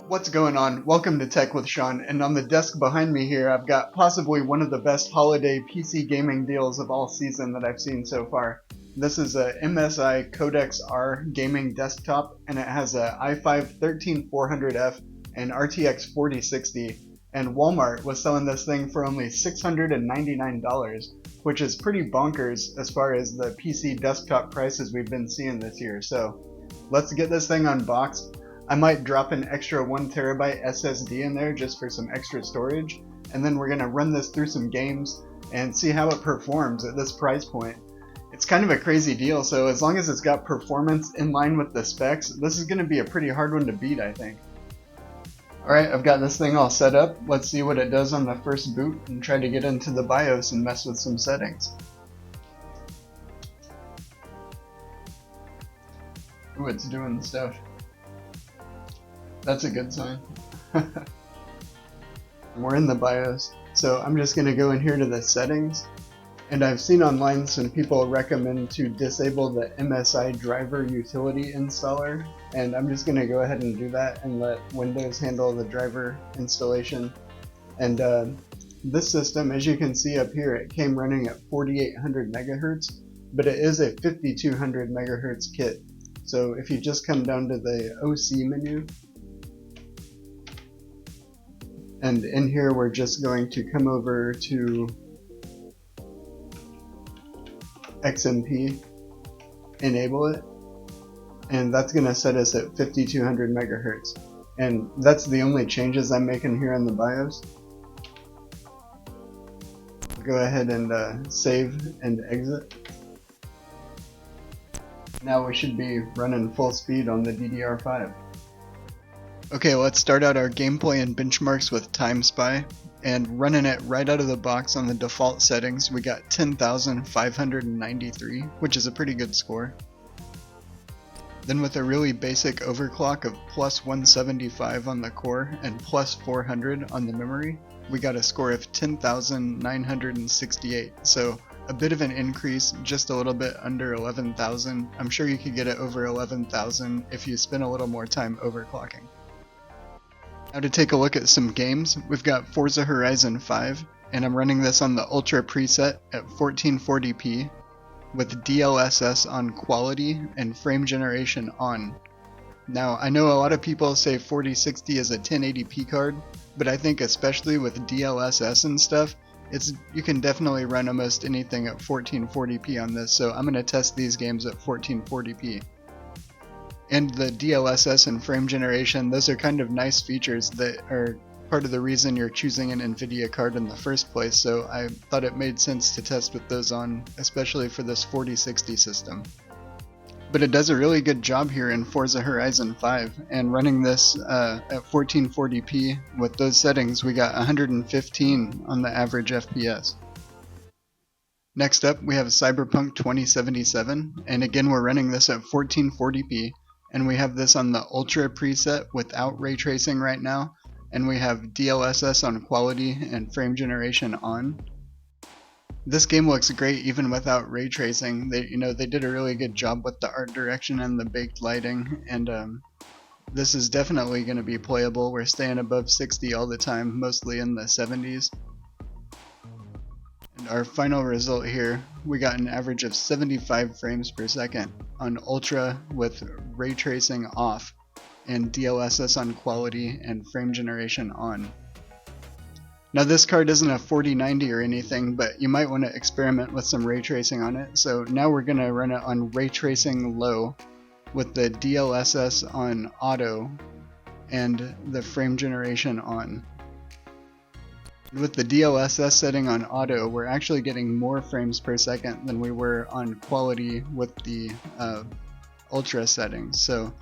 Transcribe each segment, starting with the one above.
What's going on? Welcome to Tech with Sean, and on the desk behind me here I've got possibly one of the best holiday PC gaming deals of all season that I've seen so far. This is a MSI Codex R gaming desktop, and it has a i5 13400F and RTX 4060, and Walmart was selling this thing for only $699, which is pretty bonkers as far as the PC desktop prices we've been seeing this year. So let's get this thing unboxed. I might drop an extra 1TB SSD in there just for some extra storage, and then we're going to run this through some games and see how it performs at this price point. It's kind of a crazy deal, so as long as it's got performance in line with the specs, this is going to be a pretty hard one to beat, I think. Alright, I've got this thing all set up. Let's see what it does on the first boot and try to get into the BIOS and mess with some settings. Ooh, it's doing stuff. That's a good sign. We're in the BIOS, so I'm just going to go in here to the settings, and I've seen online some people recommend to disable the MSI driver utility installer, and I'm just going to go ahead and do that and let Windows handle the driver installation. And this system, as you can see up here, it came running at 4800 megahertz, but it is a 5200 megahertz kit. So if you just come down to the OC menu, and in here we're just going to come over to XMP, enable it, and that's going to set us at 5200 megahertz. And that's the only changes I'm making here on the BIOS. Go ahead and save and exit. Now we should be running full speed on the DDR5. Okay, let's start out our gameplay and benchmarks with Time Spy, and running it right out of the box on the default settings, we got 10,593, which is a pretty good score. Then with a really basic overclock of plus 175 on the core and plus 400 on the memory, we got a score of 10,968, so a bit of an increase, just a little bit under 11,000. I'm sure you could get it over 11,000 if you spend a little more time overclocking. Now to take a look at some games, we've got Forza Horizon 5, and I'm running this on the Ultra preset at 1440p with DLSS on quality and frame generation on. Now I know a lot of people say 4060 is a 1080p card, but I think especially with DLSS and stuff, you can definitely run almost anything at 1440p on this, so I'm going to test these games at 1440p. And the DLSS and frame generation, those are kind of nice features that are part of the reason you're choosing an NVIDIA card in the first place, so I thought it made sense to test with those on, especially for this 4060 system. But it does a really good job here in Forza Horizon 5, and running this at 1440p with those settings, we got 115 on the average FPS. Next up, we have Cyberpunk 2077, and again we're running this at 1440p. And we have this on the Ultra preset without ray tracing right now, and we have DLSS on quality and frame generation on. This game looks great even without ray tracing. They did a really good job with the art direction and the baked lighting, and this is definitely going to be playable. We're staying above 60 all the time, mostly in the 70s. And our final result here, we got an average of 75 frames per second on Ultra with ray tracing off and DLSS on quality and frame generation on. Now this card isn't a 4090 or anything, but you might want to experiment with some ray tracing on it. So now we're going to run it on ray tracing low with the DLSS on auto and the frame generation on. With the DLSS setting on auto, we're actually getting more frames per second than we were on quality with the Ultra settings. So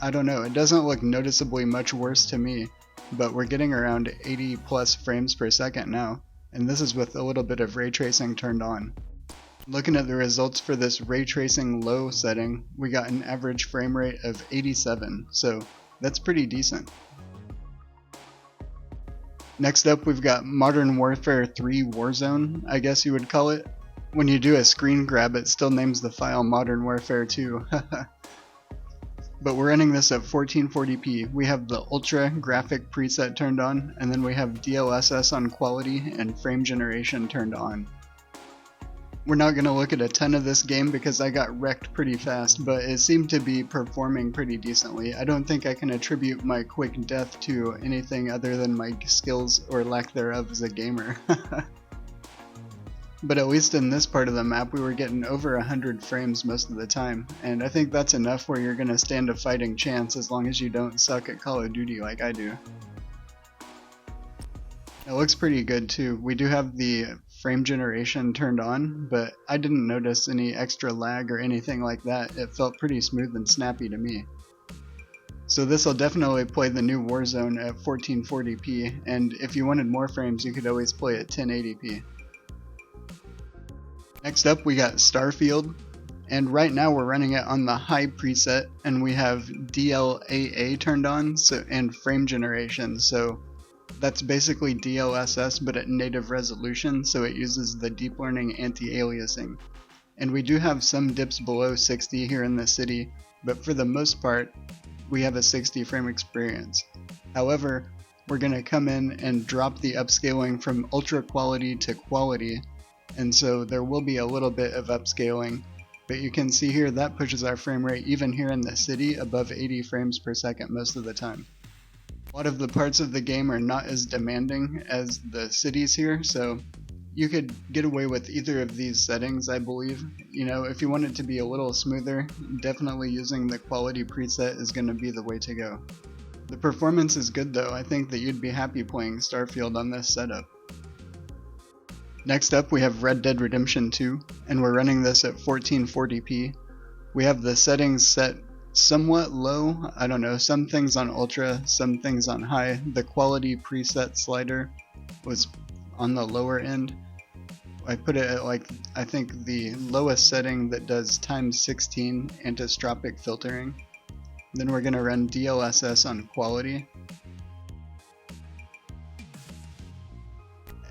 I don't know, it doesn't look noticeably much worse to me, but we're getting around 80 plus frames per second now, and this is with a little bit of ray tracing turned on. Looking at the results for this ray tracing low setting, we got an average frame rate of 87, so that's pretty decent. Next up, we've got Modern Warfare 3 Warzone, I guess you would call it. When you do a screen grab, it still names the file Modern Warfare 2. But we're running this at 1440p. We have the Ultra graphic preset turned on, and then we have DLSS on quality and frame generation turned on. We're not going to look at a ton of this game because I got wrecked pretty fast, but it seemed to be performing pretty decently. I don't think I can attribute my quick death to anything other than my skills or lack thereof as a gamer. But at least in this part of the map we were getting over 100 frames most of the time, and I think that's enough where you're going to stand a fighting chance as long as you don't suck at Call of Duty like I do. It looks pretty good too. We do have the frame generation turned on, but I didn't notice any extra lag or anything like that. It felt pretty smooth and snappy to me. So this will definitely play the new Warzone at 1440p, and if you wanted more frames you could always play at 1080p. Next up we got Starfield, and right now we're running it on the high preset, and we have DLAA turned on and frame generation, so that's basically DLSS but at native resolution, so it uses the deep learning anti-aliasing. And we do have some dips below 60 here in the city, but for the most part we have a 60 frame experience. However, we're going to come in and drop the upscaling from ultra quality to quality, and so there will be a little bit of upscaling, but you can see here that pushes our frame rate even here in the city above 80 frames per second most of the time. A lot of the parts of the game are not as demanding as the cities here, so you could get away with either of these settings, I believe. You know, if you want it to be a little smoother, definitely using the quality preset is going to be the way to go. The performance is good though. I think that you'd be happy playing Starfield on this setup. Next up we have Red Dead Redemption 2, and we're running this at 1440p. We have the settings set somewhat low, I don't know, some things on ultra, some things on high. The quality preset slider was on the lower end. I put it at like, I think the lowest setting that does times 16 anisotropic filtering. Then we're going to run DLSS on quality.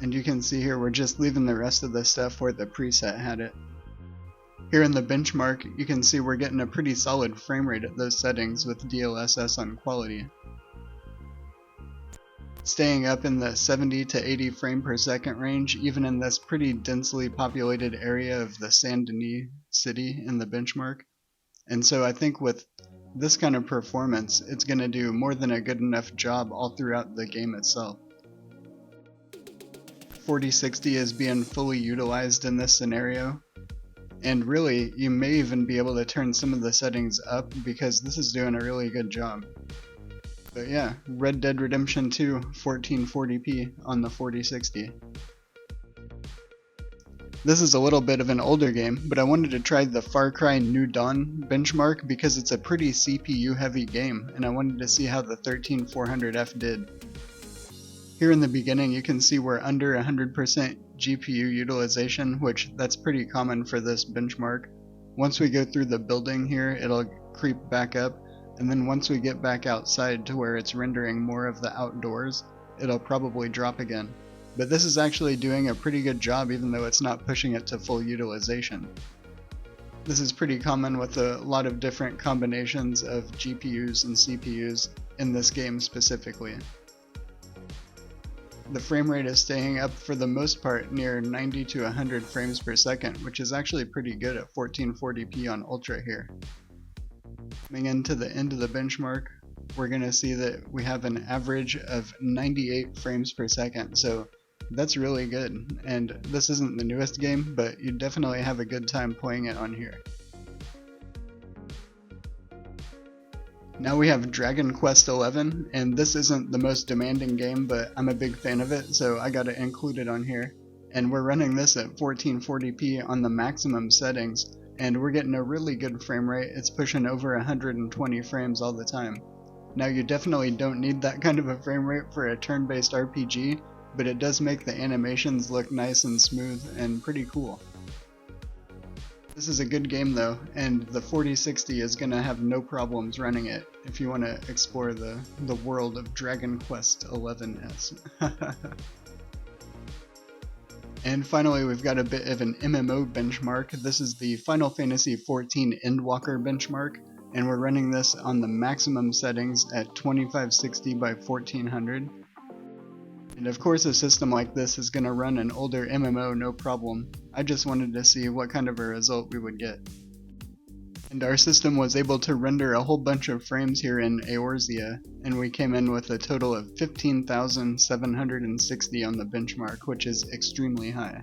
And you can see here we're just leaving the rest of the stuff where the preset had it. Here in the benchmark, you can see we're getting a pretty solid frame rate at those settings with DLSS on quality. Staying up in the 70 to 80 frame per second range, even in this pretty densely populated area of the Saint Denis city in the benchmark. And so I think with this kind of performance, it's going to do more than a good enough job all throughout the game itself. 4060 is being fully utilized in this scenario. And really, you may even be able to turn some of the settings up because this is doing a really good job. But yeah, Red Dead Redemption 2 1440p on the 4060. This is a little bit of an older game, but I wanted to try the Far Cry New Dawn benchmark because it's a pretty CPU heavy game, and I wanted to see how the 13400F did. Here in the beginning you can see we're under 100% GPU utilization, which that's pretty common for this benchmark. Once we go through the building here, it'll creep back up, and then once we get back outside to where it's rendering more of the outdoors, it'll probably drop again. But this is actually doing a pretty good job even though it's not pushing it to full utilization. This is pretty common with a lot of different combinations of GPUs and CPUs in this game specifically. The frame rate is staying up for the most part near 90 to 100 frames per second, which is actually pretty good at 1440p on Ultra here. Coming into the end of the benchmark, we're going to see that we have an average of 98 frames per second, so that's really good. And this isn't the newest game, but you definitely have a good time playing it on here. Now we have Dragon Quest XI, and this isn't the most demanding game, but I'm a big fan of it, so I gotta include it on here. And we're running this at 1440p on the maximum settings, and we're getting a really good frame rate. It's pushing over 120 frames all the time. Now you definitely don't need that kind of a frame rate for a turn-based RPG, but it does make the animations look nice and smooth and pretty cool. This is a good game though, and the 4060 is going to have no problems running it if you want to explore the world of Dragon Quest XI's. And finally we've got a bit of an MMO benchmark. This is the Final Fantasy XIV Endwalker benchmark, and we're running this on the maximum settings at 2560 by 1400. And of course a system like this is going to run an older MMO no problem. I just wanted to see what kind of a result we would get. And our system was able to render a whole bunch of frames here in Eorzea, and we came in with a total of 15,760 on the benchmark, which is extremely high.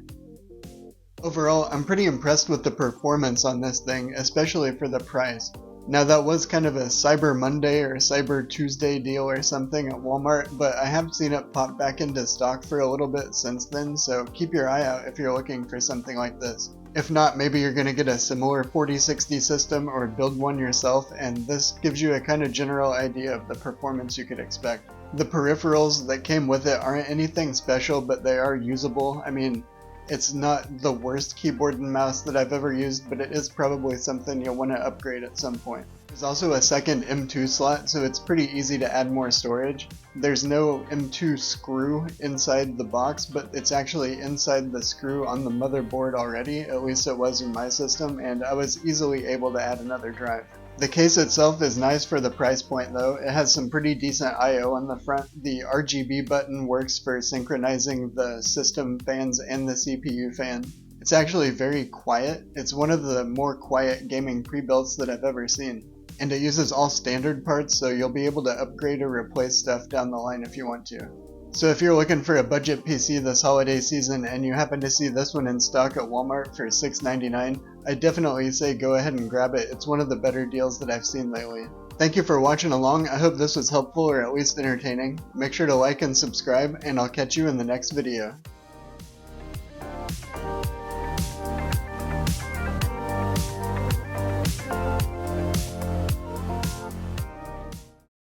Overall, I'm pretty impressed with the performance on this thing, especially for the price. Now that was kind of a Cyber Monday or Cyber Tuesday deal or something at Walmart, but I have seen it pop back into stock for a little bit since then, so keep your eye out if you're looking for something like this. If not, maybe you're going to get a similar 4060 system or build one yourself, and this gives you a kind of general idea of the performance you could expect. The peripherals that came with it aren't anything special, but they are usable. I mean, it's not the worst keyboard and mouse that I've ever used, but it is probably something you'll want to upgrade at some point. There's also a second M2 slot, so it's pretty easy to add more storage. There's no M2 screw inside the box, but it's actually inside the screw on the motherboard already, at least it was in my system, and I was easily able to add another drive. The case itself is nice for the price point though. It has some pretty decent I/O on the front. The RGB button works for synchronizing the system fans and the CPU fan. It's actually very quiet. It's one of the more quiet gaming pre-builds that I've ever seen. And it uses all standard parts, so you'll be able to upgrade or replace stuff down the line if you want to. So if you're looking for a budget PC this holiday season and you happen to see this one in stock at Walmart for $6.99, I definitely say go ahead and grab it. It's one of the better deals that I've seen lately. Thank you for watching along. I hope this was helpful or at least entertaining. Make sure to like and subscribe, and I'll catch you in the next video.